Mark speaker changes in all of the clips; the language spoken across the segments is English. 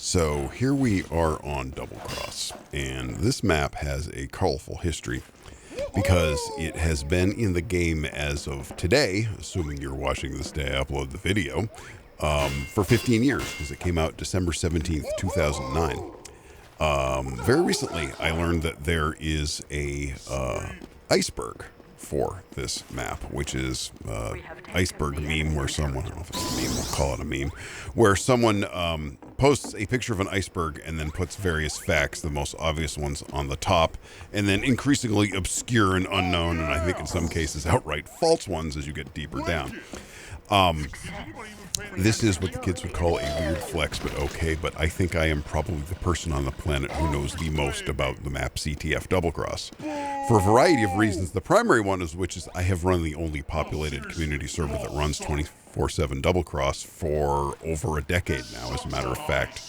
Speaker 1: So here we are on Doublecross, and this map has a colorful history because it has been in the game as of today, assuming you're watching this day I upload the video, for 15 years, because it came out December 17th, 2009. Very recently, I learned that there is a iceberg for this map, which is iceberg meme where someone, I don't know if it's a meme, we'll call it a meme, where someone posts a picture of an iceberg and then puts various facts, the most obvious ones on the top, and then increasingly obscure and unknown, and I think in some cases outright false ones as you get deeper down. This is what the kids would call a weird flex, but okay, but I think I am probably the person on the planet who knows the most about the map CTF Doublecross. For a variety of reasons, the primary one is which is I have run the only populated community server that runs 24/7 Doublecross for over a decade now, as a matter of fact.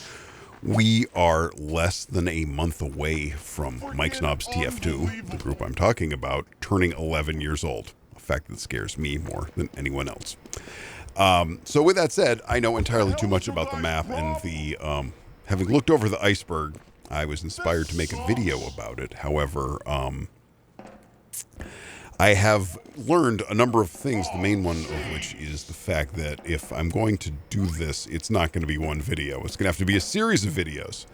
Speaker 1: We are less than a month away from Mike Snob's TF2, the group I'm talking about, turning 11 years old. A fact that scares me more than anyone else. So with that said, I know entirely too much about the map, and the having looked over the iceberg, I was inspired to make a video about it. However, I have learned a number of things, the main one of which is the fact that if I'm going to do this, it's not going to be one video. It's going to have to be a series of videos.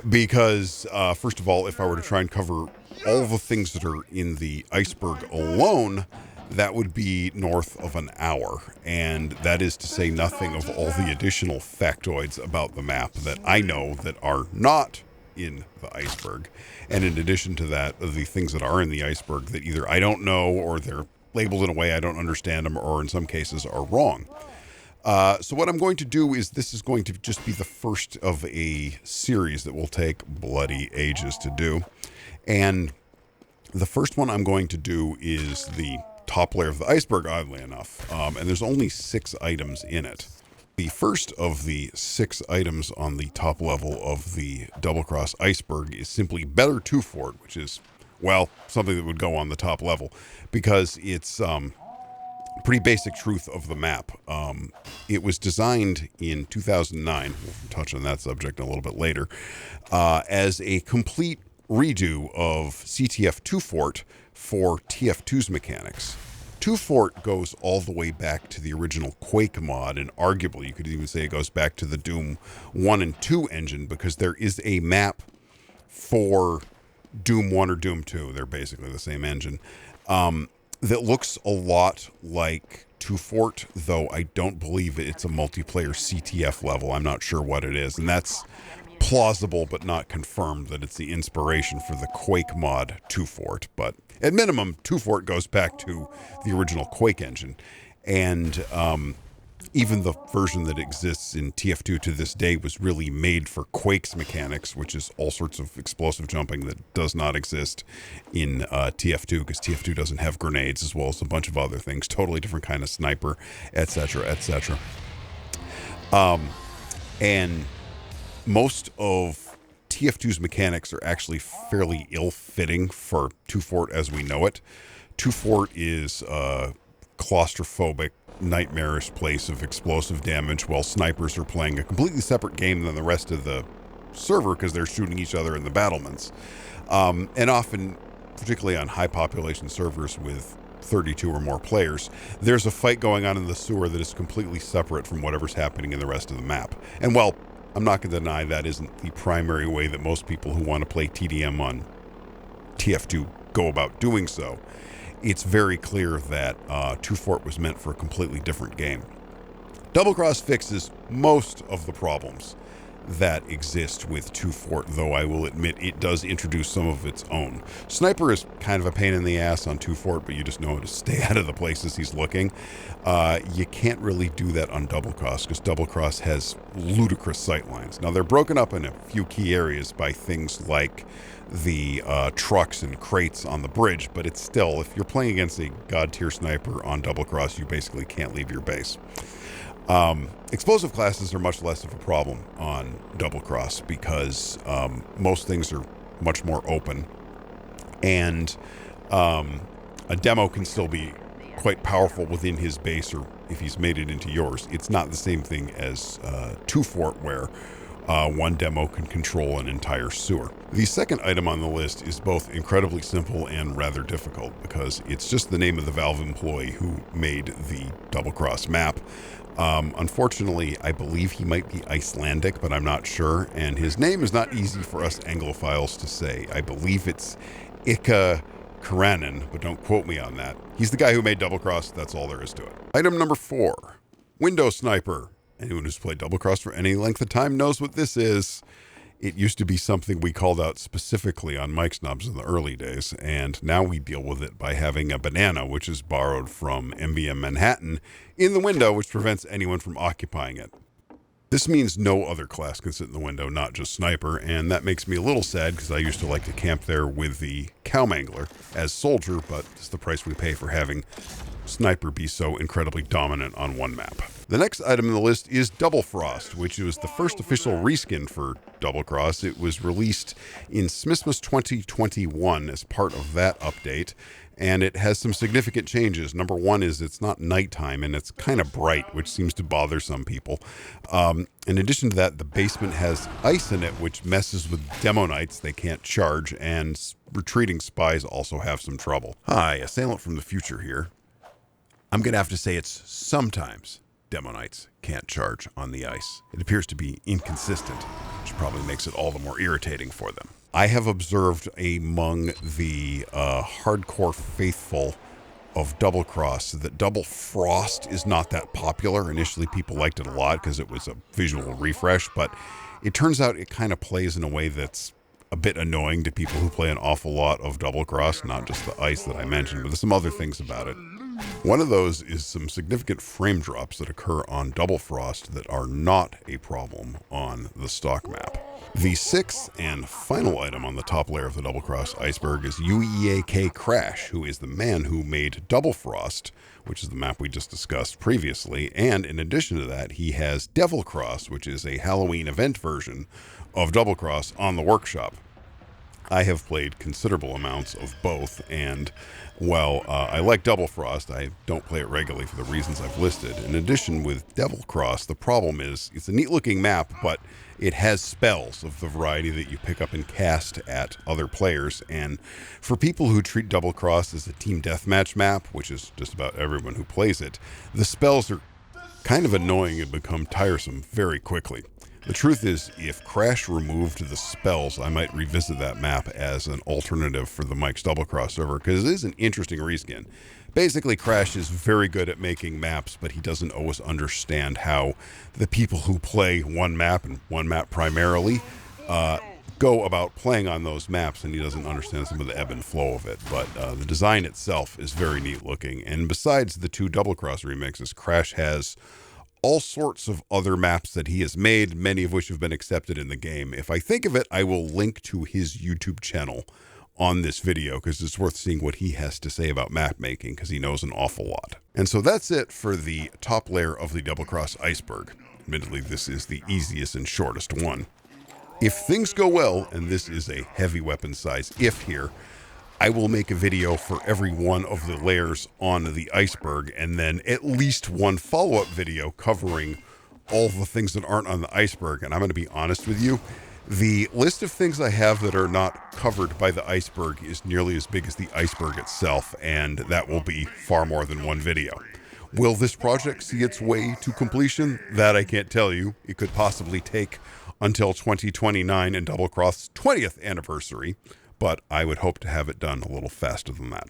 Speaker 1: Because, first of all, if I were to try and cover all the things that are in the iceberg alone, that would be north of an hour, and that is to say nothing of all the additional factoids about the map that I know that are not in the iceberg. And in addition to that, the things that are in the iceberg that either I don't know, or they're labeled in a way I don't understand them, or in some cases are wrong. So what I'm going to do is, this is going to just be the first of a series that will take bloody ages to do. And the first one I'm going to do is the top layer of the iceberg, oddly enough, and there's only 6 items in it. The first of the 6 items on the top level of the Doublecross Iceberg is simply Better 2 Fort, which is, well, something that would go on the top level, because it's pretty basic truth of the map. It was designed in 2009, we'll touch on that subject a little bit later, as a complete redo of CTF 2 Fort for TF2's mechanics. 2 Fort goes all the way back to the original Quake mod, and arguably you could even say it goes back to the Doom 1 and 2 engine, because there is a map for Doom 1 or Doom 2, they're basically the same engine, that looks a lot like 2 Fort, though I don't believe it's a multiplayer CTF level. I'm not sure what it is, and that's plausible but not confirmed that it's the inspiration for the Quake mod 2 Fort, but at minimum 2 Fort goes back to the original Quake engine. And even the version that exists in TF2 to this day was really made for Quake's mechanics, which is all sorts of explosive jumping that does not exist in TF2, because TF2 doesn't have grenades, as well as a bunch of other things, totally different kind of sniper, etc., etc. And most of TF2's mechanics are actually fairly ill-fitting for 2 Fort as we know it. 2 Fort is a claustrophobic, nightmarish place of explosive damage, while snipers are playing a completely separate game than the rest of the server, because they're shooting each other in the battlements. And often, particularly on high-population servers with 32 or more players, there's a fight going on in the sewer that is completely separate from whatever's happening in the rest of the map. And while I'm not going to deny that isn't the primary way that most people who want to play TDM on TF2 go about doing so, it's very clear that 2 Fort was meant for a completely different game. Doublecross fixes most of the problems that exist with 2 Fort, though I will admit it does introduce some of its own. Sniper is kind of a pain in the ass on 2 Fort, but you just know how to stay out of the places he's looking. You can't really do that on Doublecross, because Doublecross has ludicrous sightlines. Now, they're broken up in a few key areas by things like the trucks and crates on the bridge, but it's still, if you're playing against a god-tier sniper on Doublecross, you basically can't leave your base. Explosive classes are much less of a problem on Doublecross, because most things are much more open, and a demo can still be quite powerful within his base, or if he's made it into yours. It's not the same thing as 2 Fort, where One demo can control an entire sewer. The second item on the list is both incredibly simple and rather difficult because it's just the name of the Valve employee who made the Doublecross map. Unfortunately, I believe he might be Icelandic, but I'm not sure, and his name is not easy for us Anglophiles to say. I believe it's Ika Karanen, but don't quote me on that. He's the guy who made Doublecross, that's all there is to it. Item number 4, Window Sniper. Anyone who's played Doublecross for any length of time knows what this is. It used to be something we called out specifically on mic snobs in the early days, and now we deal with it by having a banana, which is borrowed from MVM Manhattan, in the window, which prevents anyone from occupying it. This means no other class can sit in the window, not just Sniper, and that makes me a little sad because I used to like to camp there with the Cowmangler as Soldier, but it's the price we pay for having Sniper be so incredibly dominant on one map. The next item on the list is Double Frost, which was the first official reskin for Doublecross. It was released in Smithmas 2021 as part of that update, and it has some significant changes. Number one is it's not nighttime, and it's kind of bright, which seems to bother some people. In addition to that, the basement has ice in it, which messes with demo knights. They can't charge, and retreating spies also have some trouble. Hi, Assailant from the future here. I'm going to have to say it's sometimes demo knights can't charge on the ice. It appears to be inconsistent, which probably makes it all the more irritating for them. I have observed among the hardcore faithful of Doublecross that Double Frost is not that popular. Initially, people liked it a lot because it was a visual refresh, but it turns out it kind of plays in a way that's a bit annoying to people who play an awful lot of Doublecross, not just the ice that I mentioned, but there's some other things about it. One of those is some significant frame drops that occur on Double Frost that are not a problem on the stock map. The sixth and final item on the top layer of the Doublecross Iceberg is UEAK Crash, who is the man who made Double Frost, which is the map we just discussed previously, and in addition to that, he has Devilcross, which is a Halloween event version of Doublecross on the workshop. I have played considerable amounts of both, and while I like Double Frost, I don't play it regularly for the reasons I've listed. In addition, with Devilcross, the problem is it's a neat-looking map, but it has spells of the variety that you pick up and cast at other players, and for people who treat Doublecross as a team deathmatch map, which is just about everyone who plays it, the spells are kind of annoying and become tiresome very quickly. The truth is, if Crash removed the spells, I might revisit that map as an alternative for the Mike's Doublecross server, because it is an interesting reskin. Basically, Crash is very good at making maps, but he doesn't always understand how the people who play one map, and one map primarily, go about playing on those maps, and he doesn't understand some of the ebb and flow of it. But the design itself is very neat looking, and besides the two Doublecross remixes, Crash has all sorts of other maps that he has made, many of which have been accepted in the game. If I think of it, I will link to his YouTube channel on this video because it's worth seeing what he has to say about map making because he knows an awful lot. And so that's it for the top layer of the Doublecross Iceberg. Admittedly, this is the easiest and shortest one. If things go well, and this is a heavy weapon size if here, I will make a video for every one of the layers on the iceberg, and then at least one follow-up video covering all the things that aren't on the iceberg. And I'm going to be honest with you, the list of things I have that are not covered by the iceberg is nearly as big as the iceberg itself, and that will be far more than one video. Will this project see its way to completion? That I can't tell you. It could possibly take until 2029 and Doublecross's 20th anniversary, but I would hope to have it done a little faster than that.